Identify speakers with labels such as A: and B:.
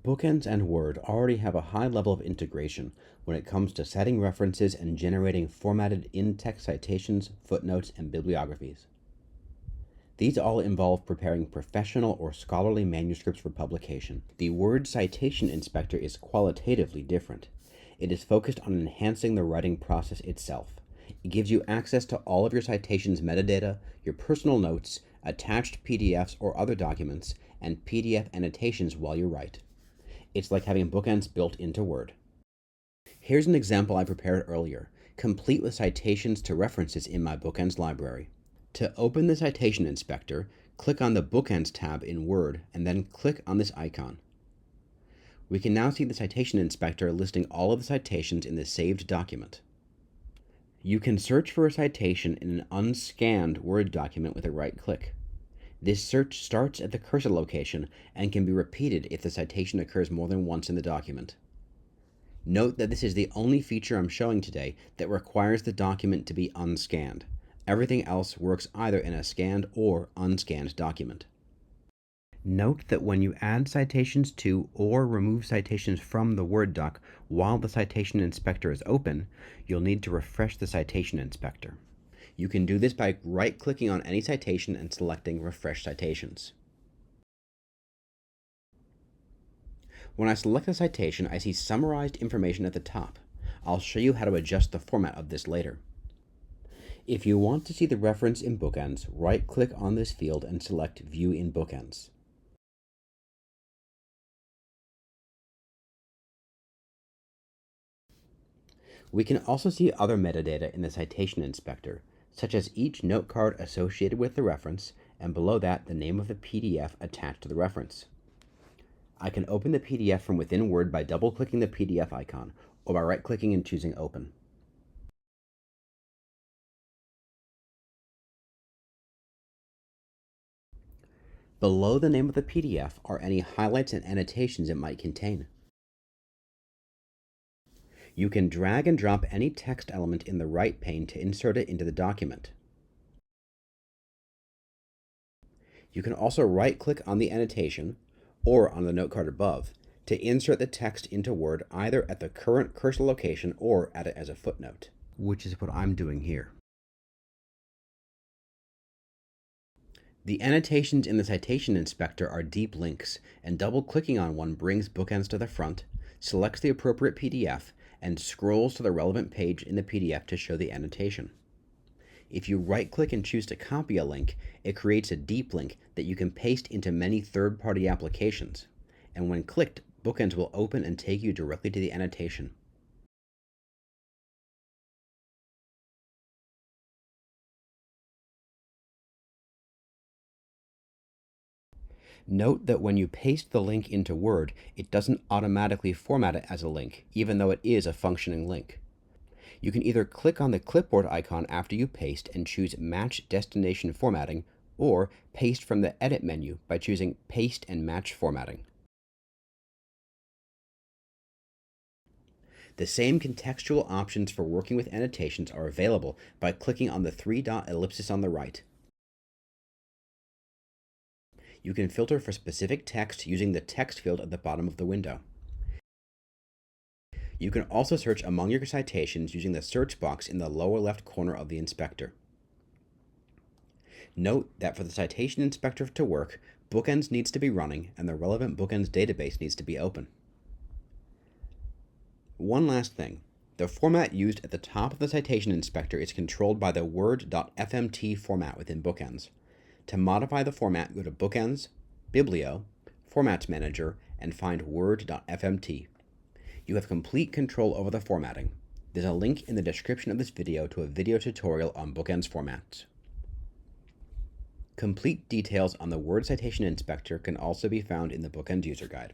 A: Bookends and Word already have a high level of integration when it comes to citing references and generating formatted in-text citations, footnotes, and bibliographies. These all involve preparing professional or scholarly manuscripts for publication. The Word Citation Inspector is qualitatively different. It is focused on enhancing the writing process itself. It gives you access to all of your citations metadata, your personal notes, attached PDFs or other documents, and PDF annotations while you write. It's like having Bookends built into Word. Here's an example I prepared earlier, complete with citations to references in my Bookends library. To open the Citation Inspector, click on the Bookends tab in Word and then click on this icon. We can now see the Citation Inspector listing all of the citations in the saved document. You can search for a citation in an unscanned Word document with a right click. This search starts at the cursor location and can be repeated if the citation occurs more than once in the document. Note that this is the only feature I'm showing today that requires the document to be unscanned. Everything else works either in a scanned or unscanned document. Note that when you add citations to or remove citations from the Word doc while the Citation Inspector is open, you'll need to refresh the Citation Inspector. You can do this by right-clicking on any citation and selecting Refresh Citations. When I select a citation, I see summarized information at the top. I'll show you how to adjust the format of this later. If you want to see the reference in Bookends, right-click on this field and select View in Bookends. We can also see other metadata in the Citation Inspector, such as each note card associated with the reference, and below that, the name of the PDF attached to the reference. I can open the PDF from within Word by double-clicking the PDF icon, or by right-clicking and choosing Open. Below the name of the PDF are any highlights and annotations it might contain. You can drag and drop any text element in the right pane to insert it into the document. You can also right-click on the annotation, or on the note card above, to insert the text into Word either at the current cursor location or add it as a footnote, which is what I'm doing here. The annotations in the Citation Inspector are deep links, and double-clicking on one brings Bookends to the front, selects the appropriate PDF, and scrolls to the relevant page in the PDF to show the annotation. If you right-click and choose to copy a link, it creates a deep link that you can paste into many third-party applications, and when clicked, Bookends will open and take you directly to the annotation. Note that when you paste the link into Word, it doesn't automatically format it as a link, even though it is a functioning link. You can either click on the clipboard icon after you paste and choose Match Destination Formatting, or paste from the Edit menu by choosing Paste and Match Formatting. The same contextual options for working with annotations are available by clicking on the three-dot ellipsis on the right. You can filter for specific text using the text field at the bottom of the window. You can also search among your citations using the search box in the lower left corner of the inspector. Note that for the Citation Inspector to work, Bookends needs to be running and the relevant Bookends database needs to be open. One last thing. The format used at the top of the Citation Inspector is controlled by the Word.fmt format within Bookends. To modify the format, go to Bookends, Biblio, Formats Manager, and find Word.fmt. You have complete control over the formatting. There's a link in the description of this video to a video tutorial on Bookends formats. Complete details on the Word Citation Inspector can also be found in the Bookends user guide.